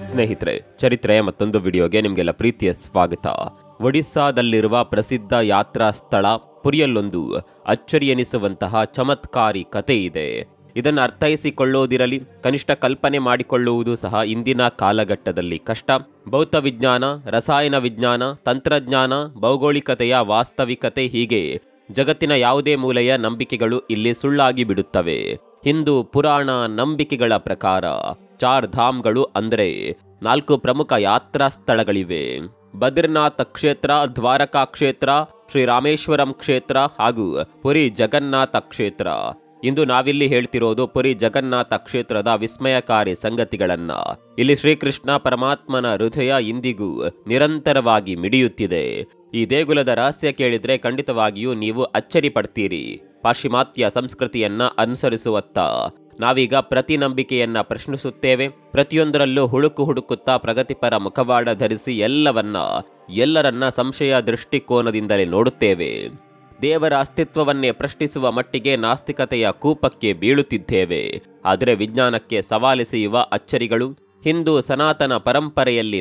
ಸ್ನೇಹಿತರೆ, ಚರಿತ್ರೆಯ ಮತ್ತೊಂದು ವಿಡಿಯೋಗೆ ನಿಮಗೆಲ್ಲ ಪ್ರೀತಿಯ ಸ್ವಾಗತ. ಒಡಿಸ್ಸಾದಲ್ಲಿರುವ ಪ್ರಸಿದ್ಧ ಯಾತ್ರಾ ಸ್ಥಳ ಪುರಿಯಲ್ಲೊಂದು ಅಚ್ಚರಿ ಎನಿಸುವಂತಹ ಚಮತ್ಕಾರಿ ಕತೆ ಇದೆ. ಇದನ್ನು ಅರ್ಥೈಸಿಕೊಳ್ಳೋದಿರಲಿ, ಕನಿಷ್ಠ ಕಲ್ಪನೆ ಮಾಡಿಕೊಳ್ಳುವುದು ಸಹ ಇಂದಿನ ಕಾಲಘಟ್ಟದಲ್ಲಿ ಕಷ್ಟ. ಭೌತ ವಿಜ್ಞಾನ, ರಸಾಯನ ವಿಜ್ಞಾನ, ತಂತ್ರಜ್ಞಾನ, ಭೌಗೋಳಿಕತೆಯ ವಾಸ್ತವಿಕತೆ ಹೀಗೆ ಜಗತ್ತಿನ ಯಾವುದೇ ಮೂಲೆಯ ನಂಬಿಕೆಗಳು ಇಲ್ಲಿ ಸುಳ್ಳಾಗಿ ಬಿಡುತ್ತವೆ. ಹಿಂದೂ ಪುರಾಣ ನಂಬಿಕೆಗಳ ಪ್ರಕಾರ 4 ಧಾಮ್ಗಳು ಅಂದರೆ 4 ಪ್ರಮುಖ ಯಾತ್ರಾ ಸ್ಥಳಗಳಿವೆ. ಬದ್ರಿನಾಥ ಕ್ಷೇತ್ರ, ದ್ವಾರಕಾ ಕ್ಷೇತ್ರ, ಶ್ರೀರಾಮೇಶ್ವರಂ ಕ್ಷೇತ್ರ ಹಾಗೂ ಪುರಿ ಜಗನ್ನಾಥ ಕ್ಷೇತ್ರ. ಇಂದು ನಾವಿಲ್ಲಿ ಹೇಳ್ತಿರೋದು ಪುರಿ ಜಗನ್ನಾಥ ಕ್ಷೇತ್ರದ ವಿಸ್ಮಯಕಾರಿ ಸಂಗತಿಗಳನ್ನ. ಇಲ್ಲಿ ಶ್ರೀಕೃಷ್ಣ ಪರಮಾತ್ಮನ ಹೃದಯ ಇಂದಿಗೂ ನಿರಂತರವಾಗಿ ಮಿಡಿಯುತ್ತಿದೆ. ಈ ದೇಗುಲದ ರಹಸ್ಯ ಕೇಳಿದ್ರೆ ಖಂಡಿತವಾಗಿಯೂ ನೀವು ಅಚ್ಚರಿ ಪಡ್ತೀರಿ. ಪಾಶ್ಚಿಮಾತ್ಯ ಸಂಸ್ಕೃತಿಯನ್ನ ಅನುಸರಿಸುವತ್ತ ನಾವೀಗ ಪ್ರತಿ ನಂಬಿಕೆಯನ್ನ ಪ್ರಶ್ನಿಸುತ್ತೇವೆ. ಪ್ರತಿಯೊಂದರಲ್ಲೂ ಹುಡುಕುತ್ತಾ ಪ್ರಗತಿಪರ ಮುಖವಾಡ ಧರಿಸಿ ಎಲ್ಲರನ್ನ ಸಂಶಯ ದೃಷ್ಟಿಕೋನದಿಂದಲೇ ನೋಡುತ್ತೇವೆ. ದೇವರ ಅಸ್ತಿತ್ವವನ್ನೇ ಪ್ರಶ್ನಿಸುವ ಮಟ್ಟಿಗೆ ನಾಸ್ತಿಕತೆಯ ಕೂಪಕ್ಕೆ ಬೀಳುತ್ತಿದ್ದೇವೆ. ಆದರೆ ವಿಜ್ಞಾನಕ್ಕೆ ಸವಾಲೆಸೆಯುವ ಅಚ್ಚರಿಗಳು ಹಿಂದೂ ಸನಾತನ ಪರಂಪರೆಯಲ್ಲಿ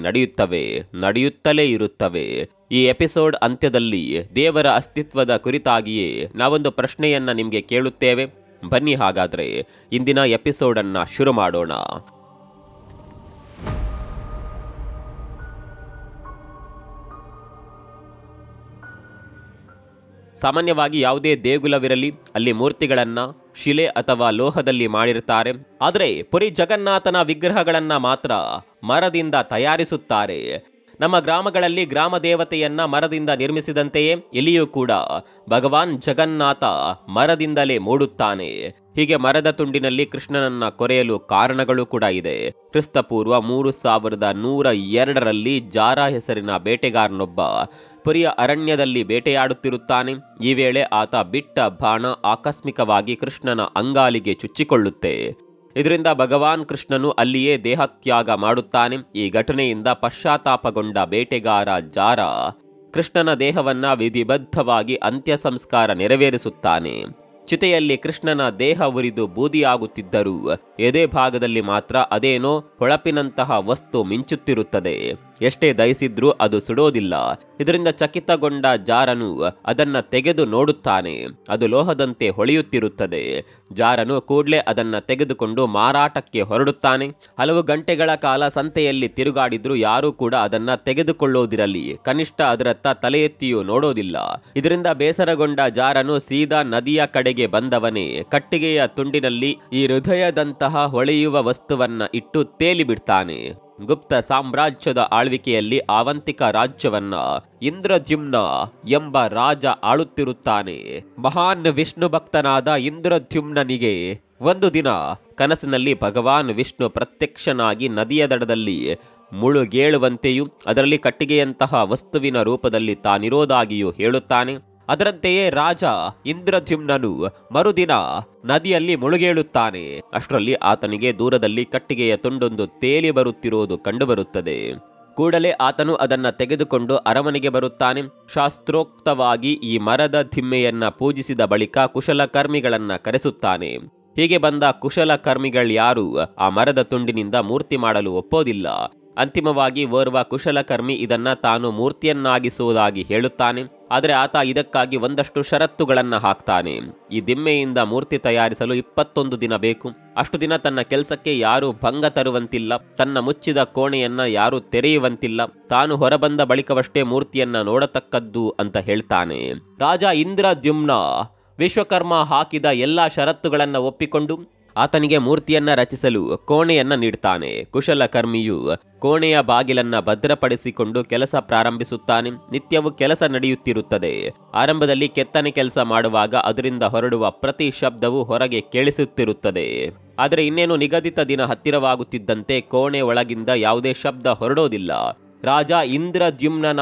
ನಡೆಯುತ್ತಲೇ ಇರುತ್ತವೆ. ಈ ಎಪಿಸೋಡ್ ಅಂತ್ಯದಲ್ಲಿ ದೇವರ ಅಸ್ತಿತ್ವದ ಕುರಿತಾಗಿಯೇ ನಾವೊಂದು ಪ್ರಶ್ನೆಯನ್ನ ನಿಮಗೆ ಕೇಳುತ್ತೇವೆ. ಬನ್ನಿ ಹಾಗಾದ್ರೆ ಇಂದಿನ ಎಪಿಸೋಡನ್ನ ಶುರು ಮಾಡೋಣ. ಸಾಮಾನ್ಯವಾಗಿ ಯಾವುದೇ ದೇಗುಲವಿರಲಿ, ಅಲ್ಲಿ ಮೂರ್ತಿಗಳನ್ನ ಶಿಲೆ ಅಥವಾ ಲೋಹದಲ್ಲಿ ಮಾಡಿರ್ತಾರೆ. ಆದರೆ ಪುರಿ ಜಗನ್ನಾಥನ ವಿಗ್ರಹಗಳನ್ನ ಮಾತ್ರ ಮರದಿಂದ ತಯಾರಿಸುತ್ತಾರೆ. ನಮ್ಮ ಗ್ರಾಮಗಳಲ್ಲಿ ಗ್ರಾಮ ದೇವತೆಯನ್ನ ಮರದಿಂದ ನಿರ್ಮಿಸಿದಂತೆಯೇ ಇಲ್ಲಿಯೂ ಕೂಡ ಭಗವಾನ್ ಜಗನ್ನಾಥ ಮರದಿಂದಲೇ ಮೂಡುತ್ತಾನೆ. ಹೀಗೆ ಮರದ ತುಂಡಿನಲ್ಲಿ ಕೃಷ್ಣನನ್ನ ಕೊರೆಯಲು ಕಾರಣಗಳು ಕೂಡ ಇದೆ. ಕ್ರಿಸ್ತಪೂರ್ವ 3102ರಲ್ಲಿ ಜಾರ ಹೆಸರಿನ ಬೇಟೆಗಾರನೊಬ್ಬ ಪುರಿಯ ಅರಣ್ಯದಲ್ಲಿ ಬೇಟೆಯಾಡುತ್ತಿರುತ್ತಾನೆ. ಈ ವೇಳೆ ಆತ ಬಿಟ್ಟ ಬಾಣ ಆಕಸ್ಮಿಕವಾಗಿ ಕೃಷ್ಣನ ಅಂಗಾಲಿಗೆ ಚುಚ್ಚಿಕೊಳ್ಳುತ್ತೆ. ಇದರಿಂದ ಭಗವಾನ್ ಕೃಷ್ಣನು ಅಲ್ಲಿಯೇ ದೇಹತ್ಯಾಗ ಮಾಡುತ್ತಾನೆ. ಈ ಘಟನೆಯಿಂದ ಪಶ್ಚಾತ್ತಾಪಗೊಂಡ ಬೇಟೆಗಾರ ಜಾರ ಕೃಷ್ಣನ ದೇಹವನ್ನ ವಿಧಿಬದ್ಧವಾಗಿ ಅಂತ್ಯ ಸಂಸ್ಕಾರ ನೆರವೇರಿಸುತ್ತಾನೆ. ಚಿತೆಯಲ್ಲಿ ಕೃಷ್ಣನ ದೇಹ ಉರಿದು ಬೂದಿಯಾಗುತ್ತಿದ್ದರೂ ಎದೆ ಭಾಗದಲ್ಲಿ ಮಾತ್ರ ಅದೇನೋ ಹೊಳಪಿನಂತಹ ವಸ್ತು ಮಿಂಚುತ್ತಿರುತ್ತದೆ. ಎಷ್ಟೇ ದಹಿಸಿದ್ರೂ ಅದು ಸುಡೋದಿಲ್ಲ. ಇದರಿಂದ ಚಕಿತಗೊಂಡ ಜಾರನು ಅದನ್ನ ತೆಗೆದು ನೋಡುತ್ತಾನೆ. ಅದು ಲೋಹದಂತೆ ಹೊಳೆಯುತ್ತಿರುತ್ತದೆ. ಜಾರನು ಕೂಡಲೇ ಅದನ್ನ ತೆಗೆದುಕೊಂಡು ಮಾರಾಟಕ್ಕೆ ಹೊರಡುತ್ತಾನೆ. ಹಲವು ಗಂಟೆಗಳ ಕಾಲ ಸಂತೆಯಲ್ಲಿ ತಿರುಗಾಡಿದ್ರೂ ಯಾರೂ ಕೂಡ ಅದನ್ನ ತೆಗೆದುಕೊಳ್ಳೋದಿರಲಿ, ಕನಿಷ್ಠ ಅದರತ್ತ ತಲೆ ಎತ್ತಿಯೂ ನೋಡೋದಿಲ್ಲ. ಇದರಿಂದ ಬೇಸರಗೊಂಡ ಜಾರನು ಸೀದಾ ನದಿಯ ಕಡೆಗೆ ಬಂದವನೇ ಕಟ್ಟಿಗೆಯ ತುಂಡಿನಲ್ಲಿ ಈ ಹೃದಯದಂತಹ ಹೊಳೆಯುವ ವಸ್ತುವನ್ನ ಇಟ್ಟು ತೇಲಿ ಬಿಡ್ತಾನೆ. ಗುಪ್ತ ಸಾಮ್ರಾಜ್ಯದ ಆಳ್ವಿಕೆಯಲ್ಲಿ ಆವಂತಿಕ ರಾಜ್ಯವನ್ನ ಇಂದ್ರದ್ಯುಮ್ನ ಎಂಬ ರಾಜ ಆಳುತ್ತಿರುತ್ತಾನೆ. ಮಹಾನ್ ವಿಷ್ಣು ಭಕ್ತನಾದ ಇಂದ್ರದ್ಯುಮ್ನನಿಗೆ ಒಂದು ದಿನ ಕನಸಿನಲ್ಲಿ ಭಗವಾನ್ ವಿಷ್ಣು ಪ್ರತ್ಯಕ್ಷನಾಗಿ ನದಿಯ ದಡದಲ್ಲಿ ಮುಳುಗೇಳುವಂತೆಯೂ ಅದರಲ್ಲಿ ಕಟ್ಟಿಗೆಯಂತಹ ವಸ್ತುವಿನ ರೂಪದಲ್ಲಿ ತಾನಿರೋದಾಗಿಯೂ ಹೇಳುತ್ತಾನೆ. ಅದರಂತೆಯೇ ರಾಜ ಇಂದ್ರದ್ಯುಮ್ನನು ಮರುದಿನ ನದಿಯಲ್ಲಿ ಮುಳುಗೇಳುತ್ತಾನೆ. ಅಷ್ಟರಲ್ಲಿ ಆತನಿಗೆ ದೂರದಲ್ಲಿ ಕಟ್ಟಿಗೆಯ ತುಂಡೊಂದು ತೇಲಿ ಬರುತ್ತಿರುವುದು ಕಂಡುಬರುತ್ತದೆ. ಕೂಡಲೇ ಆತನು ಅದನ್ನ ತೆಗೆದುಕೊಂಡು ಅರಮನೆಗೆ ಬರುತ್ತಾನೆ. ಶಾಸ್ತ್ರೋಕ್ತವಾಗಿ ಈ ಮರದ ದಿಮ್ಮೆಯನ್ನ ಪೂಜಿಸಿದ ಬಳಿಕ ಕುಶಲಕರ್ಮಿಗಳನ್ನ ಕರೆಸುತ್ತಾನೆ. ಹೀಗೆ ಬಂದ ಕುಶಲಕರ್ಮಿಗಳ್ಯಾರೂ ಆ ಮರದ ತುಂಡಿನಿಂದ ಮೂರ್ತಿ ಮಾಡಲು ಒಪ್ಪೋದಿಲ್ಲ. ಅಂತಿಮವಾಗಿ ಓರ್ವ ಕುಶಲಕರ್ಮಿ ಇದನ್ನ ತಾನು ಮೂರ್ತಿಯನ್ನಾಗಿಸುವುದಾಗಿ ಹೇಳುತ್ತಾನೆ. ಆದರೆ ಆತ ಇದಕ್ಕಾಗಿ ಒಂದಷ್ಟು ಷರತ್ತುಗಳನ್ನ ಹಾಕ್ತಾನೆ. ಈ ದಿಮ್ಮೆಯಿಂದ ಮೂರ್ತಿ ತಯಾರಿಸಲು 21 ದಿನ ಬೇಕು. ಅಷ್ಟು ದಿನ ತನ್ನ ಕೆಲಸಕ್ಕೆ ಯಾರೂ ಭಂಗ ತರುವಂತಿಲ್ಲ. ತನ್ನ ಮುಚ್ಚಿದ ಕೋಣೆಯನ್ನ ಯಾರೂ ತೆರೆಯುವಂತಿಲ್ಲ. ತಾನು ಹೊರಬಂದ ಬಳಿಕವಷ್ಟೇ ಮೂರ್ತಿಯನ್ನ ನೋಡತಕ್ಕದ್ದು ಅಂತ ಹೇಳ್ತಾನೆ. ರಾಜ ಇಂದ್ರದ್ಯುಮ್ನ ವಿಶ್ವಕರ್ಮ ಹಾಕಿದ ಎಲ್ಲಾ ಷರತ್ತುಗಳನ್ನ ಒಪ್ಪಿಕೊಂಡು ಆತನಿಗೆ ಮೂರ್ತಿಯನ್ನ ರಚಿಸಲು ಕೋಣೆಯನ್ನ ನೀಡ್ತಾನೆ. ಕುಶಲಕರ್ಮಿಯು ಕೋಣೆಯ ಬಾಗಿಲನ್ನ ಭದ್ರಪಡಿಸಿಕೊಂಡು ಕೆಲಸ ಪ್ರಾರಂಭಿಸುತ್ತಾನೆ. ನಿತ್ಯವೂ ಕೆಲಸ ನಡೆಯುತ್ತಿರುತ್ತದೆ. ಆರಂಭದಲ್ಲಿ ಕೆತ್ತನೆ ಕೆಲಸ ಮಾಡುವಾಗ ಅದರಿಂದ ಹೊರಡುವ ಪ್ರತಿ ಶಬ್ದವೂ ಹೊರಗೆ ಕೇಳಿಸುತ್ತಿರುತ್ತದೆ. ಆದರೆ ಇನ್ನೇನು ನಿಗದಿತ ದಿನ ಹತ್ತಿರವಾಗುತ್ತಿದ್ದಂತೆ ಕೋಣೆ ಒಳಗಿಂದ ಯಾವುದೇ ಶಬ್ದ ಹೊರಡೋದಿಲ್ಲ. ರಾಜ ಇಂದ್ರದ್ಯುಮ್ನನ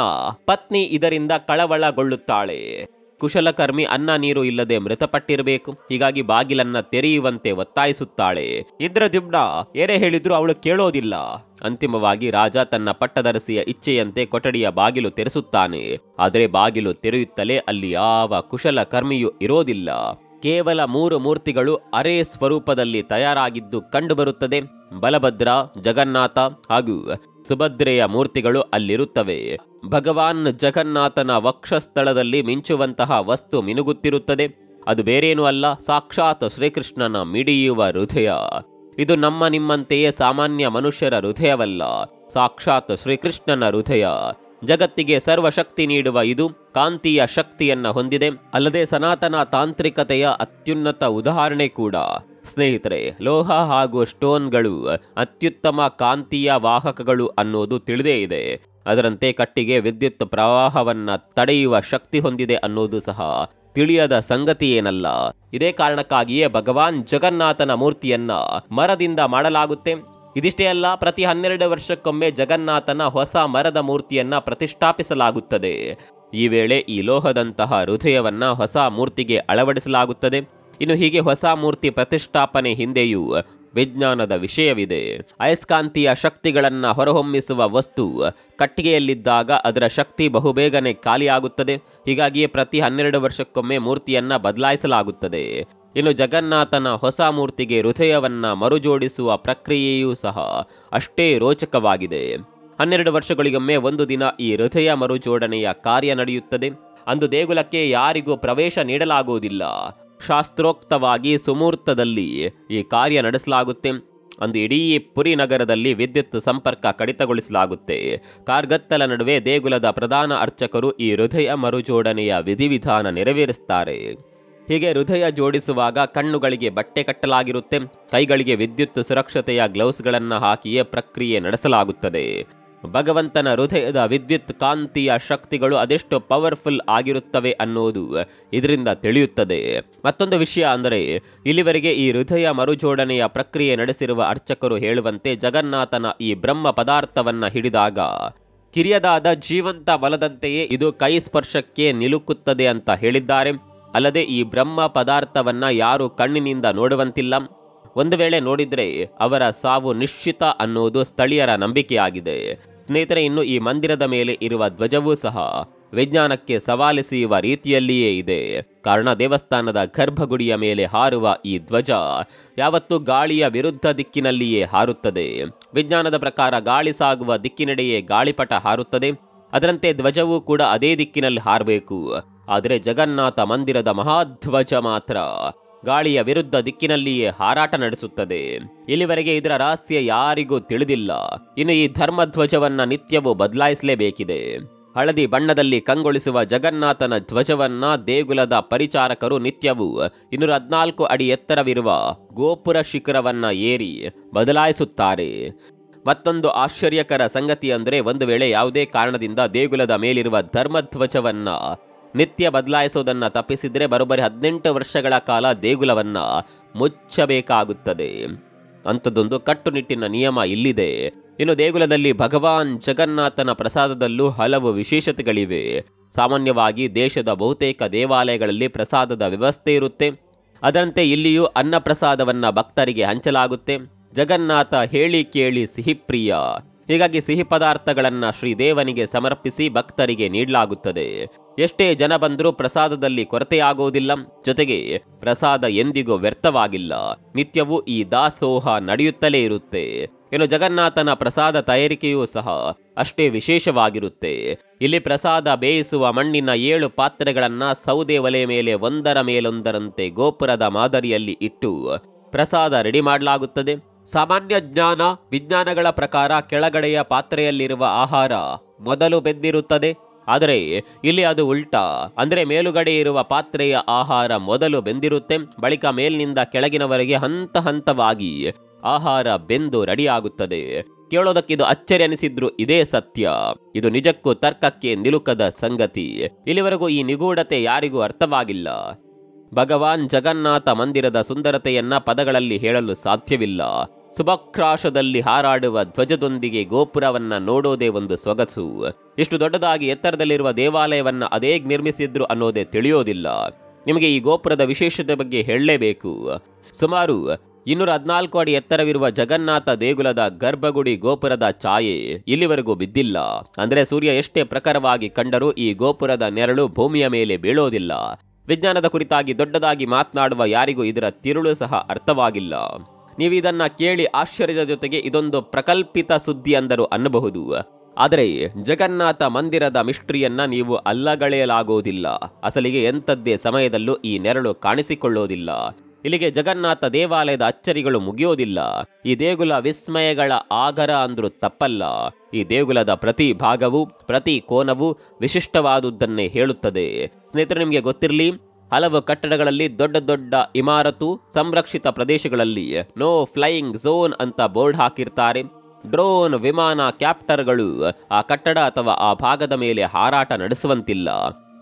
ಪತ್ನಿ ಇದರಿಂದ ಕಳವಳಗೊಳ್ಳುತ್ತಾಳೆ. ಕುಶಲಕರ್ಮಿ ಅನ್ನ ನೀರು ಇಲ್ಲದೆ ಮೃತಪಟ್ಟಿರಬೇಕು. ಹೀಗಾಗಿ ಬಾಗಿಲನ್ನ ತೆರೆಯುವಂತೆ ಒತ್ತಾಯಿಸುತ್ತಾಳೆ. ಇಂದ್ರದ್ಯುಮ್ನ ಏನೇ ಹೇಳಿದ್ರೂ ಅವಳು ಕೇಳೋದಿಲ್ಲ. ಅಂತಿಮವಾಗಿ ರಾಜ ತನ್ನ ಪಟ್ಟದರಸಿಯ ಇಚ್ಛೆಯಂತೆ ಕೊಠಡಿಯ ಬಾಗಿಲು ತೆರೆಸುತ್ತಾನೆ. ಆದರೆ ಬಾಗಿಲು ತೆರೆಯುತ್ತಲೇ ಅಲ್ಲಿ ಯಾವ ಕುಶಲಕರ್ಮಿಯೂ ಇರೋದಿಲ್ಲ. ಕೇವಲ 3 ಮೂರ್ತಿಗಳು ಅರೆ ಸ್ವರೂಪದಲ್ಲಿ ತಯಾರಾಗಿದ್ದು ಕಂಡುಬರುತ್ತದೆ. ಬಲಭದ್ರ, ಜಗನ್ನಾಥ ಹಾಗೂ ಸುಭದ್ರೆಯ ಮೂರ್ತಿಗಳು ಅಲ್ಲಿರುತ್ತವೆ. ಭಗವಾನ್ ಜಗನ್ನಾಥನ ವಕ್ಷಸ್ಥಳದಲ್ಲಿ ಮಿಂಚುವಂತಹ ವಸ್ತು ಮಿನುಗುತ್ತಿರುತ್ತದೆ. ಅದು ಬೇರೇನೂ ಅಲ್ಲ, ಸಾಕ್ಷಾತ್ ಶ್ರೀಕೃಷ್ಣನ ಮಿಡಿಯುವ ಹೃದಯ. ಇದು ನಮ್ಮ ನಿಮ್ಮಂತೆಯೇ ಸಾಮಾನ್ಯ ಮನುಷ್ಯರ ಹೃದಯವಲ್ಲ, ಸಾಕ್ಷಾತ್ ಶ್ರೀಕೃಷ್ಣನ ಹೃದಯ. ಜಗತ್ತಿಗೆ ಸರ್ವಶಕ್ತಿ ನೀಡುವ ಇದು ಕಾಂತೀಯ ಶಕ್ತಿಯನ್ನ ಹೊಂದಿದೆ. ಅಲ್ಲದೆ ಸನಾತನ ತಾಂತ್ರಿಕತೆಯ ಅತ್ಯುನ್ನತ ಉದಾಹರಣೆ ಕೂಡ. ಸ್ನೇಹಿತರೆ, ಲೋಹ ಹಾಗೂ ಸ್ಟೋನ್ಗಳು ಅತ್ಯುತ್ತಮ ಕಾಂತೀಯ ವಾಹಕಗಳು ಅನ್ನೋದು ತಿಳಿದೇ ಇದೆ. ಅದರಂತೆ ಕಟ್ಟಿಗೆ ವಿದ್ಯುತ್ ಪ್ರವಾಹವನ್ನ ತಡೆಯುವ ಶಕ್ತಿ ಹೊಂದಿದೆ ಅನ್ನೋದು ಸಹ ತಿಳಿಯದ ಸಂಗತಿಯೇನಲ್ಲ. ಇದೇ ಕಾರಣಕ್ಕಾಗಿಯೇ ಭಗವಾನ್ ಜಗನ್ನಾಥನ ಮೂರ್ತಿಯನ್ನ ಮರದಿಂದ ಮಾಡಲಾಗುತ್ತೆ. ಇದಿಷ್ಟೇ ಅಲ್ಲ, ಪ್ರತಿ 12 ವರ್ಷಕ್ಕೊಮ್ಮೆ ಜಗನ್ನಾಥನ ಹೊಸ ಮರದ ಮೂರ್ತಿಯನ್ನ ಪ್ರತಿಷ್ಠಾಪಿಸಲಾಗುತ್ತದೆ. ಈ ವೇಳೆ ಈ ಲೋಹದಂತಹ ಹೃದಯವನ್ನ ಹೊಸ ಮೂರ್ತಿಗೆ ಅಳವಡಿಸಲಾಗುತ್ತದೆ. ಇನ್ನು ಹೀಗೆ ಹೊಸ ಮೂರ್ತಿ ಪ್ರತಿಷ್ಠಾಪನೆ ಹಿಂದೆಯೂ ವಿಜ್ಞಾನದ ವಿಷಯವಿದೆ. ಅಯಸ್ಕಾಂತೀಯ ಶಕ್ತಿಗಳನ್ನ ಹೊರಹೊಮ್ಮಿಸುವ ವಸ್ತು ಕಟ್ಟಿಗೆಯಲ್ಲಿದ್ದಾಗ ಅದರ ಶಕ್ತಿ ಬಹುಬೇಗನೆ ಖಾಲಿಯಾಗುತ್ತದೆ. ಹೀಗಾಗಿಯೇ ಪ್ರತಿ 12 ವರ್ಷಕ್ಕೊಮ್ಮೆ ಮೂರ್ತಿಯನ್ನ ಬದಲಾಯಿಸಲಾಗುತ್ತದೆ. ಇನ್ನು ಜಗನ್ನಾಥನ ಹೊಸ ಮೂರ್ತಿಗೆ ಹೃದಯವನ್ನ ಮರುಜೋಡಿಸುವ ಪ್ರಕ್ರಿಯೆಯೂ ಸಹ ಅಷ್ಟೇ ರೋಚಕವಾಗಿದೆ. 12 ವರ್ಷಗಳಿಗೊಮ್ಮೆ ಒಂದು ದಿನ ಈ ಹೃದಯ ಮರುಜೋಡಣೆಯ ಕಾರ್ಯ ನಡೆಯುತ್ತದೆ. ಅಂದು ದೇಗುಲಕ್ಕೆ ಯಾರಿಗೂ ಪ್ರವೇಶ ನೀಡಲಾಗುವುದಿಲ್ಲ. ಶಾಸ್ತ್ರೋಕ್ತವಾಗಿ ಸುಮೂರ್ತದಲ್ಲಿ ಈ ಕಾರ್ಯ ನಡೆಸಲಾಗುತ್ತೆ. ಅಂದು ಇಡೀ ಪುರಿ ನಗರದಲ್ಲಿ ವಿದ್ಯುತ್ ಸಂಪರ್ಕ ಕಡಿತಗೊಳಿಸಲಾಗುತ್ತೆ. ಕಾರ್ಗತ್ತಲ ನಡುವೆ ದೇಗುಲದ ಪ್ರಧಾನ ಅರ್ಚಕರು ಈ ಹೃದಯ ಮರುಜೋಡಣೆಯ ವಿಧಿವಿಧಾನ ನೆರವೇರಿಸುತ್ತಾರೆ. ಹೀಗೆ ಹೃದಯ ಜೋಡಿಸುವಾಗ ಕಣ್ಣುಗಳಿಗೆ ಬಟ್ಟೆ ಕಟ್ಟಲಾಗಿರುತ್ತೆ. ಕೈಗಳಿಗೆ ವಿದ್ಯುತ್ ಸುರಕ್ಷತೆಯ ಗ್ಲೌಸ್ಗಳನ್ನು ಹಾಕಿಯೇ ಪ್ರಕ್ರಿಯೆ ನಡೆಸಲಾಗುತ್ತದೆ. ಭಗವಂತನ ಹೃದಯದ ವಿದ್ಯುತ್ ಕಾಂತೀಯ ಶಕ್ತಿಗಳು ಅದೆಷ್ಟು ಪವರ್ಫುಲ್ ಆಗಿರುತ್ತವೆ ಅನ್ನೋದು ಇದರಿಂದ ತಿಳಿಯುತ್ತದೆ. ಮತ್ತೊಂದು ವಿಷಯ ಅಂದರೆ, ಇಲ್ಲಿವರೆಗೆ ಈ ಹೃದಯ ಮರುಜೋಡಣೆಯ ಪ್ರಕ್ರಿಯೆ ನಡೆಸಿರುವ ಅರ್ಚಕರು ಹೇಳುವಂತೆ ಜಗನ್ನಾಥನ ಈ ಬ್ರಹ್ಮ ಪದಾರ್ಥವನ್ನ ಹಿಡಿದಾಗ ಕಿರಿಯದಾದ ಜೀವಂತ ಬಲದಂತೆಯೇ ಇದು ಕೈ ಸ್ಪರ್ಶಕ್ಕೆ ನಿಲುಕುತ್ತದೆ ಅಂತ ಹೇಳಿದ್ದಾರೆ. ಅಲ್ಲದೆ ಈ ಬ್ರಹ್ಮ ಪದಾರ್ಥವನ್ನ ಯಾರು ಕಣ್ಣಿನಿಂದ ನೋಡುವಂತಿಲ್ಲ. ಒಂದು ವೇಳೆ ನೋಡಿದ್ರೆ ಅವರ ಸಾವು ನಿಶ್ಚಿತ ಅನ್ನೋದು ಸ್ಥಳೀಯರ ನಂಬಿಕೆಯಾಗಿದೆ. ಸ್ನೇಹಿತರೆ, ಇನ್ನು ಈ ಮಂದಿರದ ಮೇಲೆ ಇರುವ ಧ್ವಜವೂ ಸಹ ವಿಜ್ಞಾನಕ್ಕೆ ಸವಾಲಿಸುವ ರೀತಿಯಲ್ಲಿಯೇ ಇದೆ. ಕಾರಣ, ದೇವಸ್ಥಾನದ ಗರ್ಭಗುಡಿಯ ಮೇಲೆ ಹಾರುವ ಈ ಧ್ವಜ ಯಾವತ್ತೂ ಗಾಳಿಯ ವಿರುದ್ಧ ದಿಕ್ಕಿನಲ್ಲಿಯೇ ಹಾರುತ್ತದೆ. ವಿಜ್ಞಾನದ ಪ್ರಕಾರ ಗಾಳಿ ಸಾಗುವ ದಿಕ್ಕಿನೆಡೆಯೇ ಗಾಳಿಪಟ ಹಾರುತ್ತದೆ. ಅದರಂತೆ ಧ್ವಜವೂ ಕೂಡ ಅದೇ ದಿಕ್ಕಿನಲ್ಲಿ ಹಾರಬೇಕು. ಆದರೆ ಜಗನ್ನಾಥ ಮಂದಿರದ ಮಹಾಧ್ವಜ ಮಾತ್ರ ಗಾಳಿಯ ವಿರುದ್ಧ ದಿಕ್ಕಿನಲ್ಲಿಯೇ ಹಾರಾಟ ನಡೆಸುತ್ತದೆ. ಇಲ್ಲಿವರೆಗೆ ಇದರ ರಹಸ್ಯ ಯಾರಿಗೂ ತಿಳಿದಿಲ್ಲ. ಇನ್ನು ಈ ಧರ್ಮಧ್ವಜವನ್ನ ನಿತ್ಯವೂ ಬದಲಾಯಿಸಲೇಬೇಕಿದೆ. ಹಳದಿ ಬಣ್ಣದಲ್ಲಿ ಕಂಗೊಳಿಸುವ ಜಗನ್ನಾಥನ ಧ್ವಜವನ್ನ ದೇಗುಲದ ಪರಿಚಾರಕರು ನಿತ್ಯವೂ 214 ಅಡಿ ಎತ್ತರವಿರುವ ಗೋಪುರ ಶಿಖರವನ್ನ ಏರಿ ಬದಲಾಯಿಸುತ್ತಾರೆ. ಮತ್ತೊಂದು ಆಶ್ಚರ್ಯಕರ ಸಂಗತಿ ಅಂದರೆ, ಒಂದು ವೇಳೆ ಯಾವುದೇ ಕಾರಣದಿಂದ ದೇಗುಲದ ಮೇಲಿರುವ ಧರ್ಮಧ್ವಜವನ್ನ ನಿತ್ಯ ಬದಲಾಯಿಸೋದನ್ನ ತಪ್ಪಿಸಿದ್ರೆ ಬರೋಬ್ಬರಿ 18 ವರ್ಷಗಳ ಕಾಲ ದೇಗುಲವನ್ನ ಮುಚ್ಚಬೇಕಾಗುತ್ತದೆ. ಅಂಥದ್ದೊಂದು ಕಟ್ಟುನಿಟ್ಟಿನ ನಿಯಮ ಇಲ್ಲಿದೆ. ಇನ್ನು ದೇಗುಲದಲ್ಲಿ ಭಗವಾನ್ ಜಗನ್ನಾಥನ ಪ್ರಸಾದದಲ್ಲೂ ಹಲವು ವಿಶೇಷತೆಗಳಿವೆ. ಸಾಮಾನ್ಯವಾಗಿ ದೇಶದ ಬಹುತೇಕ ದೇವಾಲಯಗಳಲ್ಲಿ ಪ್ರಸಾದದ ವ್ಯವಸ್ಥೆ ಇರುತ್ತೆ. ಅದರಂತೆ ಇಲ್ಲಿಯೂ ಅನ್ನ ಪ್ರಸಾದವನ್ನ ಭಕ್ತರಿಗೆ ಹಂಚಲಾಗುತ್ತೆ. ಜಗನ್ನಾಥ ಹೇಳಿ ಕೇಳಿ ಸಿಹಿಪ್ರಿಯ. ಹೀಗಾಗಿ ಸಿಹಿ ಪದಾರ್ಥಗಳನ್ನ ಶ್ರೀದೇವನಿಗೆ ಸಮರ್ಪಿಸಿ ಭಕ್ತರಿಗೆ ನೀಡಲಾಗುತ್ತದೆ. ಎಷ್ಟೇ ಜನ ಬಂದರೂ ಪ್ರಸಾದದಲ್ಲಿ ಕೊರತೆಯಾಗುವುದಿಲ್ಲ. ಜೊತೆಗೆ ಪ್ರಸಾದ ಎಂದಿಗೂ ವ್ಯರ್ಥವಾಗಿಲ್ಲ. ನಿತ್ಯವೂ ಈ ದಾಸೋಹ ನಡೆಯುತ್ತಲೇ ಇರುತ್ತೆ. ಇನ್ನು ಜಗನ್ನಾಥನ ಪ್ರಸಾದ ತಯಾರಿಕೆಯೂ ಸಹ ಅಷ್ಟೇ ವಿಶೇಷವಾಗಿರುತ್ತೆ. ಇಲ್ಲಿ ಪ್ರಸಾದ ಬೇಯಿಸುವ ಮಣ್ಣಿನ 7 ಪಾತ್ರೆಗಳನ್ನ ಸೌದೆ ಒಲೆ ಮೇಲೆ ಒಂದರ ಮೇಲೊಂದರಂತೆ ಗೋಪುರದ ಮಾದರಿಯಲ್ಲಿ ಇಟ್ಟು ಪ್ರಸಾದ ರೆಡಿ ಮಾಡಲಾಗುತ್ತದೆ. ಸಾಮಾನ್ಯ ಜ್ಞಾನ ವಿಜ್ಞಾನಗಳ ಪ್ರಕಾರ ಕೆಳಗಡೆಯ ಪಾತ್ರೆಯಲ್ಲಿರುವ ಆಹಾರ ಮೊದಲು ಬೆಂದಿರುತ್ತದೆ. ಆದರೆ ಇಲ್ಲಿ ಅದು ಉಲ್ಟಾ. ಅಂದರೆ ಮೇಲುಗಡೆ ಇರುವ ಪಾತ್ರೆಯ ಆಹಾರ ಮೊದಲು ಬೆಂದಿರುತ್ತೆ. ಬಳಿಕ ಮೇಲಿನಿಂದ ಕೆಳಗಿನವರೆಗೆ ಹಂತ ಹಂತವಾಗಿ ಆಹಾರ ಬೆಂದು ರೆಡಿಯಾಗುತ್ತದೆ. ಕೇಳೋದಕ್ಕಿದು ಅಚ್ಚರಿ ಅನಿಸಿದ್ರು ಇದೇ ಸತ್ಯ. ಇದು ನಿಜಕ್ಕೂ ತರ್ಕಕ್ಕೆ ನಿಲುಕದ ಸಂಗತಿ. ಇಲ್ಲಿವರೆಗೂ ಈ ನಿಗೂಢತೆ ಯಾರಿಗೂ ಅರ್ಥವಾಗಿಲ್ಲ. ಭಗವಾನ್ ಜಗನ್ನಾಥ ಮಂದಿರದ ಸುಂದರತೆಯನ್ನ ಪದಗಳಲ್ಲಿ ಹೇಳಲು ಸಾಧ್ಯವಿಲ್ಲ. ಸುಭಕ್ರಾಶದಲ್ಲಿ ಹಾರಾಡುವ ಧ್ವಜದೊಂದಿಗೆ ಗೋಪುರವನ್ನ ನೋಡೋದೇ ಒಂದು ಸೊಗಸು. ಇಷ್ಟು ದೊಡ್ಡದಾಗಿ ಎತ್ತರದಲ್ಲಿರುವ ದೇವಾಲಯವನ್ನ ಅದೇಗ್ ನಿರ್ಮಿಸಿದ್ರು ಅನ್ನೋದೇ ತಿಳಿಯೋದಿಲ್ಲ. ನಿಮಗೆ ಈ ಗೋಪುರದ ವಿಶೇಷತೆ ಬಗ್ಗೆ ಹೇಳಲೇಬೇಕು. ಸುಮಾರು 214 ಅಡಿ ಎತ್ತರವಿರುವ ಜಗನ್ನಾಥ ದೇಗುಲದ ಗರ್ಭಗುಡಿ ಗೋಪುರದ ಛಾಯೆ ಇಲ್ಲಿವರೆಗೂ ಬಿದ್ದಿಲ್ಲ. ಅಂದರೆ ಸೂರ್ಯ ಎಷ್ಟೇ ಪ್ರಖರವಾಗಿ ಕಂಡರೂ ಈ ಗೋಪುರದ ನೆರಳು ಭೂಮಿಯ ಮೇಲೆ ಬೀಳೋದಿಲ್ಲ. ವಿಜ್ಞಾನದ ಕುರಿತಾಗಿ ದೊಡ್ಡದಾಗಿ ಮಾತನಾಡುವ ಯಾರಿಗೂ ಇದರ ತಿರುಳು ಸಹ ಅರ್ಥವಾಗಿಲ್ಲ. ನೀವು ಇದನ್ನ ಕೇಳಿ ಆಶ್ಚರ್ಯದ ಜೊತೆಗೆ ಇದೊಂದು ಪ್ರಕಲ್ಪಿತ ಸುದ್ದಿ ಅಂದರು ಅನ್ನಬಹುದು. ಆದರೆ ಜಗನ್ನಾಥ ಮಂದಿರದ ಮಿಸ್ಟ್ರಿಯನ್ನ ನೀವು ಅಲ್ಲಗಳೆಯಲಾಗುವುದಿಲ್ಲ. ಅಸಲಿಗೆ ಎಂಥದ್ದೇ ಸಮಯದಲ್ಲೂ ಈ ನೆರಳು ಕಾಣಿಸಿಕೊಳ್ಳೋದಿಲ್ಲ. ಇಲ್ಲಿಗೆ ಜಗನ್ನಾಥ ದೇವಾಲಯದ ಅಚ್ಚರಿಗಳು ಮುಗಿಯೋದಿಲ್ಲ. ಈ ದೇಗುಲ ವಿಸ್ಮಯಗಳ ಆಗರ ಅಂದ್ರೂ ತಪ್ಪಲ್ಲ. ಈ ದೇಗುಲದ ಪ್ರತಿ ಭಾಗವೂ ಪ್ರತಿ ಕೋನವೂ ವಿಶಿಷ್ಟವಾದುದನ್ನೇ ಹೇಳುತ್ತದೆ. ಸ್ನೇಹಿತರೆ, ನಿಮಗೆ ಗೊತ್ತಿರಲಿ, ಹಲವು ಕಟ್ಟಡಗಳಲ್ಲಿ ದೊಡ್ಡ ದೊಡ್ಡ ಇಮಾರತು ಸಂರಕ್ಷಿತ ಪ್ರದೇಶಗಳಲ್ಲಿ ನೋ ಫ್ಲೈಯಿಂಗ್ ಝೋನ್ ಅಂತ ಬೋರ್ಡ್ ಹಾಕಿರ್ತಾರೆ. ಡ್ರೋನ್, ವಿಮಾನ, ಕ್ಯಾಪ್ಟರ್ಗಳು ಆ ಕಟ್ಟಡ ಅಥವಾ ಆ ಭಾಗದ ಮೇಲೆ ಹಾರಾಟ ನಡೆಸುವಂತಿಲ್ಲ.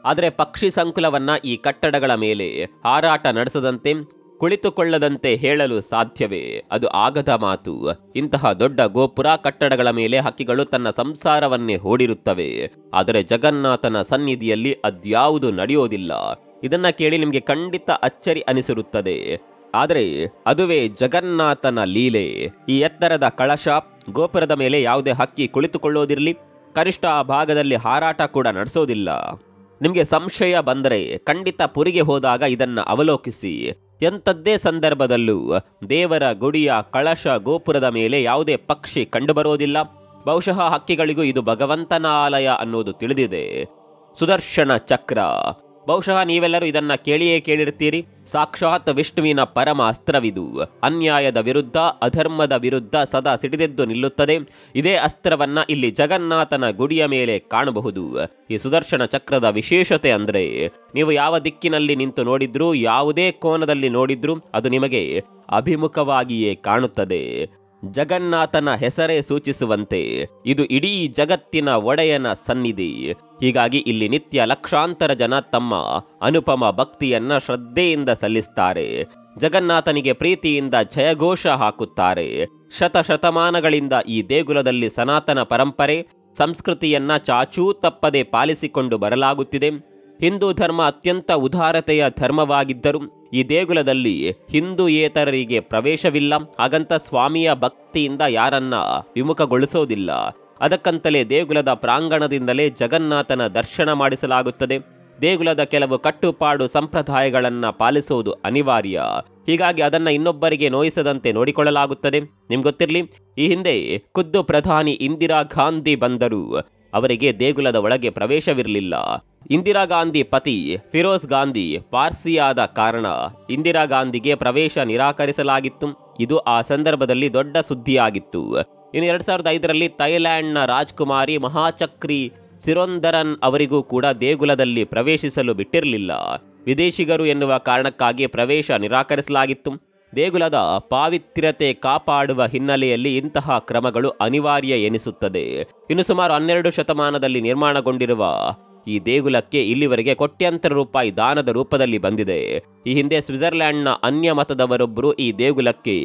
ಆದರೆ ಪಕ್ಷಿ ಸಂಕುಲವನ್ನ ಈ ಕಟ್ಟಡಗಳ ಮೇಲೆ ಹಾರಾಟ ನಡೆಸದಂತೆ, ಕುಳಿತುಕೊಳ್ಳದಂತೆ ಹೇಳಲು ಸಾಧ್ಯವೇ? ಅದು ಆಗದ ಮಾತು. ಇಂತಹ ದೊಡ್ಡ ಗೋಪುರ ಕಟ್ಟಡಗಳ ಮೇಲೆ ಹಕ್ಕಿಗಳು ತನ್ನ ಸಂಸಾರವನ್ನೇ ಹೂಡಿರುತ್ತವೆ. ಆದರೆ ಜಗನ್ನಾಥನ ಸನ್ನಿಧಿಯಲ್ಲಿ ಅದ್ಯಾವುದು ನಡೆಯೋದಿಲ್ಲ. ಇದನ್ನ ಕೇಳಿ ನಿಮಗೆ ಖಂಡಿತ ಅಚ್ಚರಿ ಅನಿಸಿರುತ್ತದೆ. ಆದರೆ ಅದುವೇ ಜಗನ್ನಾಥನ ಲೀಲೆ. ಈ ಎತ್ತರದ ಕಳಶ ಗೋಪುರದ ಮೇಲೆ ಯಾವುದೇ ಹಕ್ಕಿ ಕುಳಿತುಕೊಳ್ಳೋದಿರಲಿ, ಕನಿಷ್ಠ ಆ ಭಾಗದಲ್ಲಿ ಹಾರಾಟ ಕೂಡ ನಡೆಸೋದಿಲ್ಲ. ನಿಮಗೆ ಸಂಶಯ ಬಂದರೆ ಖಂಡಿತ ಪುರಿಗೆ ಹೋದಾಗ ಇದನ್ನ ಅವಲೋಕಿಸಿ. ಎಂಥದ್ದೇ ಸಂದರ್ಭದಲ್ಲೂ ದೇವರ ಗುಡಿಯ ಕಳಶ ಗೋಪುರದ ಮೇಲೆ ಯಾವುದೇ ಪಕ್ಷಿ ಕಂಡುಬರೋದಿಲ್ಲ. ಬಹುಶಃ ಹಕ್ಕಿಗಳಿಗೂ ಇದು ಭಗವಂತನ ಆಲಯ ಅನ್ನೋದು ತಿಳಿದಿದೆ. ಸುದರ್ಶನ ಚಕ್ರ, ಬಹುಶಃ ನೀವೆಲ್ಲರೂ ಇದನ್ನ ಕೇಳಿಯೇ ಕೇಳಿರ್ತೀರಿ. ಸಾಕ್ಷಾತ್ ವಿಷ್ಣುವಿನ ಪರಮ ಅಸ್ತ್ರವಿದು. ಅನ್ಯಾಯದ ವಿರುದ್ಧ, ಅಧರ್ಮದ ವಿರುದ್ಧ ಸದಾ ಸಿಡಿದೆದ್ದು ನಿಲ್ಲುತ್ತದೆ. ಇದೇ ಅಸ್ತ್ರವನ್ನ ಇಲ್ಲಿ ಜಗನ್ನಾಥನ ಗುಡಿಯ ಮೇಲೆ ಕಾಣಬಹುದು. ಈ ಸುದರ್ಶನ ಚಕ್ರದ ವಿಶೇಷತೆ ಅಂದ್ರೆ, ನೀವು ಯಾವ ದಿಕ್ಕಿನಲ್ಲಿ ನಿಂತು ನೋಡಿದ್ರೂ, ಯಾವುದೇ ಕೋನದಲ್ಲಿ ನೋಡಿದ್ರೂ ಅದು ನಿಮಗೆ ಅಭಿಮುಖವಾಗಿಯೇ ಕಾಣುತ್ತದೆ. ಜಗನ್ನಾಥನ ಹೆಸರೇ ಸೂಚಿಸುವಂತೆ ಇದು ಇಡೀ ಜಗತ್ತಿನ ಒಡೆಯನ ಸನ್ನಿಧಿ. ಹೀಗಾಗಿ ಇಲ್ಲಿ ನಿತ್ಯ ಲಕ್ಷಾಂತರ ಜನ ತಮ್ಮ ಅನುಪಮ ಭಕ್ತಿಯನ್ನ ಶ್ರದ್ಧೆಯಿಂದ ಸಲ್ಲಿಸ್ತಾರೆ. ಜಗನ್ನಾಥನಿಗೆ ಪ್ರೀತಿಯಿಂದ ಜಯಘೋಷ ಹಾಕುತ್ತಾರೆ. ಶತಶತಮಾನಗಳಿಂದ ಈ ದೇಗುಲದಲ್ಲಿ ಸನಾತನ ಪರಂಪರೆ, ಸಂಸ್ಕೃತಿಯನ್ನ ಚಾಚೂ ತಪ್ಪದೆ ಪಾಲಿಸಿಕೊಂಡು ಬರಲಾಗುತ್ತಿದೆ. ಹಿಂದೂ ಧರ್ಮ ಅತ್ಯಂತ ಉದಾರತೆಯ ಧರ್ಮವಾಗಿದ್ದರೂ ಈ ದೇಗುಲದಲ್ಲಿ ಹಿಂದೂಯೇತರರಿಗೆ ಪ್ರವೇಶವಿಲ್ಲ. ಹಾಗಂತ ಸ್ವಾಮಿಯ ಭಕ್ತಿಯಿಂದ ಯಾರನ್ನ ವಿಮುಖಗೊಳಿಸೋದಿಲ್ಲ. ಅದಕ್ಕಂತಲೇ ದೇಗುಲದ ಪ್ರಾಂಗಣದಿಂದಲೇ ಜಗನ್ನಾಥನ ದರ್ಶನ ಮಾಡಿಸಲಾಗುತ್ತದೆ. ದೇಗುಲದ ಕೆಲವು ಕಟ್ಟುಪಾಡು ಸಂಪ್ರದಾಯಗಳನ್ನ ಪಾಲಿಸುವುದು ಅನಿವಾರ್ಯ. ಹೀಗಾಗಿ ಅದನ್ನ ಇನ್ನೊಬ್ಬರಿಗೆ ನೋಯಿಸದಂತೆ ನೋಡಿಕೊಳ್ಳಲಾಗುತ್ತದೆ. ನಿಮ್ಗೆ ಗೊತ್ತಿರಲಿ, ಈ ಹಿಂದೆ ಖುದ್ದು ಪ್ರಧಾನಿ ಇಂದಿರಾ ಗಾಂಧಿ ಬಂದರೂ ಅವರಿಗೆ ದೇಗುಲದ ಒಳಗೆ ಪ್ರವೇಶವಿರಲಿಲ್ಲ. ಇಂದಿರಾ ಗಾಂಧಿ ಪತಿ ಫಿರೋಜ್ ಗಾಂಧಿ ಪಾರ್ಸಿಯಾದ ಕಾರಣ ಇಂದಿರಾ ಗಾಂಧಿಗೆ ಪ್ರವೇಶ ನಿರಾಕರಿಸಲಾಗಿತ್ತು. ಇದು ಆ ಸಂದರ್ಭದಲ್ಲಿ ದೊಡ್ಡ ಸುದ್ದಿಯಾಗಿತ್ತು. ಇನ್ನು 2005ರಲ್ಲಿ ಥೈಲ್ಯಾಂಡ್ನ ರಾಜ್ಕುಮಾರಿ ಮಹಾಚಕ್ರಿ ಸಿರೊಂದರನ್ ಅವರಿಗೂ ಕೂಡ ದೇಗುಲದಲ್ಲಿ ಪ್ರವೇಶಿಸಲು ಬಿಟ್ಟಿರಲಿಲ್ಲ. ವಿದೇಶಿಗರು ಎನ್ನುವ ಕಾರಣಕ್ಕಾಗಿ ಪ್ರವೇಶ ನಿರಾಕರಿಸಲಾಗಿತ್ತು. ದೇಗುಲದ ಪಾವಿತ್ರ್ಯತೆ ಕಾಪಾಡುವ ಹಿನ್ನೆಲೆಯಲ್ಲಿ ಇಂತಹ ಕ್ರಮಗಳು ಅನಿವಾರ್ಯ ಎನಿಸುತ್ತದೆ. ಇನ್ನು ಸುಮಾರು 12 ಶತಮಾನದಲ್ಲಿ ನಿರ್ಮಾಣಗೊಂಡಿರುವ ಈ ದೇಗುಲಕ್ಕೆ ಇಲ್ಲಿವರೆಗೆ ಕೋಟ್ಯಾಂತರ ರೂಪಾಯಿ ದಾನದ ರೂಪದಲ್ಲಿ ಬಂದಿದೆ. ಈ ಹಿಂದೆ ಸ್ವಿಟ್ಜರ್ಲ್ಯಾಂಡ್ನ ಅನ್ಯ ಮತದವರೊಬ್ಬರು ಈ ದೇಗುಲಕ್ಕೆ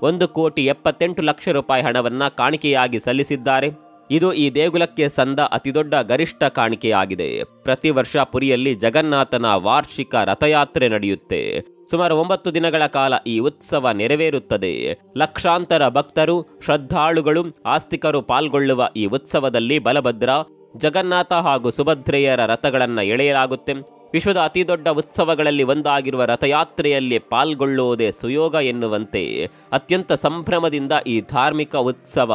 1,78,00,000 ರೂಪಾಯಿ ಹಣವನ್ನ ಕಾಣಿಕೆಯಾಗಿ ಸಲ್ಲಿಸಿದ್ದಾರೆ. ಇದು ಈ ದೇಗುಲಕ್ಕೆ ಸಂದ ಅತಿದೊಡ್ಡ ಗರಿಷ್ಠ ಕಾಣಿಕೆಯಾಗಿದೆ. ಪ್ರತಿ ವರ್ಷ ಪುರಿಯಲ್ಲಿ ಜಗನ್ನಾಥನ ವಾರ್ಷಿಕ ರಥಯಾತ್ರೆ ನಡೆಯುತ್ತೆ. ಸುಮಾರು 9 ದಿನಗಳ ಕಾಲ ಈ ಉತ್ಸವ ನೆರವೇರುತ್ತದೆ. ಲಕ್ಷಾಂತರ ಭಕ್ತರು, ಶ್ರದ್ಧಾಳುಗಳು, ಆಸ್ತಿಕರು ಪಾಲ್ಗೊಳ್ಳುವ ಈ ಉತ್ಸವದಲ್ಲಿ ಬಲಭದ್ರ, ಜಗನ್ನಾಥ ಹಾಗೂ ಸುಭದ್ರೆಯರ ರಥಗಳನ್ನು ಎಳೆಯಲಾಗುತ್ತೆ. ವಿಶ್ವದ ಅತಿದೊಡ್ಡ ಉತ್ಸವಗಳಲ್ಲಿ ಒಂದಾಗಿರುವ ರಥಯಾತ್ರೆಯಲ್ಲಿ ಪಾಲ್ಗೊಳ್ಳುವುದೇ ಸುಯೋಗ ಎನ್ನುವಂತೆ ಅತ್ಯಂತ ಸಂಭ್ರಮದಿಂದ ಈ ಧಾರ್ಮಿಕ ಉತ್ಸವ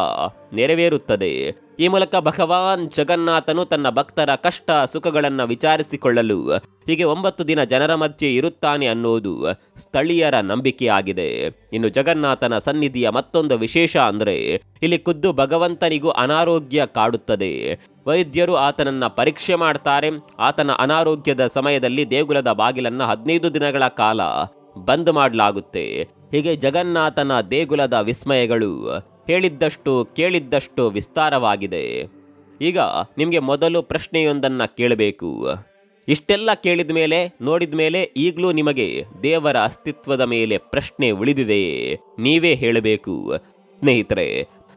ನೆರವೇರುತ್ತದೆ. ಈ ಮೂಲಕ ಭಗವಾನ್ ಜಗನ್ನಾಥನು ತನ್ನ ಭಕ್ತರ ಕಷ್ಟ ಸುಖಗಳನ್ನು ವಿಚಾರಿಸಿಕೊಳ್ಳಲು ಹೀಗೆ 9 ದಿನ ಜನರ ಮಧ್ಯೆ ಇರುತ್ತಾನೆ ಅನ್ನೋದು ಸ್ಥಳೀಯರ ನಂಬಿಕೆಯಾಗಿದೆ. ಇನ್ನು ಜಗನ್ನಾಥನ ಸನ್ನಿಧಿಯ ಮತ್ತೊಂದು ವಿಶೇಷ ಅಂದ್ರೆ, ಇಲ್ಲಿ ಖುದ್ದು ಭಗವಂತನಿಗೂ ಅನಾರೋಗ್ಯ ಕಾಡುತ್ತದೆ. ವೈದ್ಯರು ಆತನನ್ನ ಪರೀಕ್ಷೆ ಮಾಡ್ತಾರೆ. ಆತನ ಅನಾರೋಗ್ಯದ ಸಮಯದಲ್ಲಿ ದೇಗುಲದ ಬಾಗಿಲನ್ನ 15 ದಿನಗಳ ಕಾಲ ಬಂದ್ ಮಾಡಲಾಗುತ್ತೆ. ಹೀಗೆ ಜಗನ್ನಾಥನ ದೇಗುಲದ ವಿಸ್ಮಯಗಳು ಹೇಳಿದ್ದಷ್ಟು ಕೇಳಿದ್ದಷ್ಟು ವಿಸ್ತಾರವಾಗಿದೆ. ಈಗ ನಿಮಗೆ ಮೊದಲು ಪ್ರಶ್ನೆಯೊಂದನ್ನು ಕೇಳಬೇಕು. ಇಷ್ಟೆಲ್ಲ ಕೇಳಿದ ಮೇಲೆ, ನೋಡಿದ ಮೇಲೆ ಈಗಲೂ ನಿಮಗೆ ದೇವರ ಅಸ್ತಿತ್ವದ ಮೇಲೆ ಪ್ರಶ್ನೆ ಉಳಿದಿದೆಯೇ? ನೀವೇ ಹೇಳಬೇಕು. ಸ್ನೇಹಿತರೆ,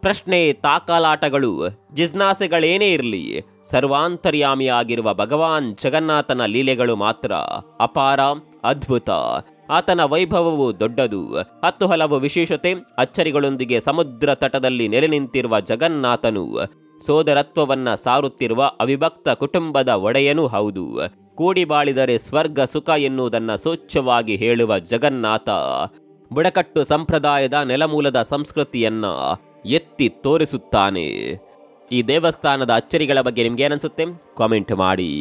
ಪ್ರಶ್ನೆ, ತಾಕಲಾಟಗಳು, ಜಿಜ್ನಾಸೆಗಳೇನೇ ಇರಲಿ, ಸರ್ವಾಂತರ್ಯಾಮಿಯಾಗಿರುವ ಭಗವಾನ್ ಜಗನ್ನಾಥನ ಲೀಲೆಗಳು ಮಾತ್ರ ಅಪಾರ, ಅದ್ಭುತ. ಆತನ ವೈಭವವು ದೊಡ್ಡದು. 10 ಹಲವು ವಿಶೇಷತೆ, ಅಚ್ಚರಿಗಳೊಂದಿಗೆ ಸಮುದ್ರ ತಟದಲ್ಲಿ ನೆಲೆ ನಿಂತಿರುವ ಜಗನ್ನಾಥನು ಸೋದರತ್ವವನ್ನ ಸಾರುತ್ತಿರುವ ಅವಿಭಕ್ತ ಕುಟುಂಬದ ಒಡೆಯನೂ ಹೌದು. ಕೂಡಿ ಬಾಳಿದರೆ ಸ್ವರ್ಗ ಸುಖ ಎನ್ನುವುದನ್ನು ಸ್ವಚ್ಛವಾಗಿ ಹೇಳುವ ಜಗನ್ನಾಥ ಬುಡಕಟ್ಟು ಸಂಪ್ರದಾಯದ ನೆಲಮೂಲದ ಸಂಸ್ಕೃತಿಯನ್ನ ಎತ್ತಿ ತೋರಿಸುತ್ತಾನೆ. ಈ ದೇವಸ್ಥಾನದ ಅಚ್ಚರಿಗಳ ಬಗ್ಗೆ ನಿಮ್ಗೇನನ್ಸುತ್ತೆ ಕಾಮೆಂಟ್ ಮಾಡಿ.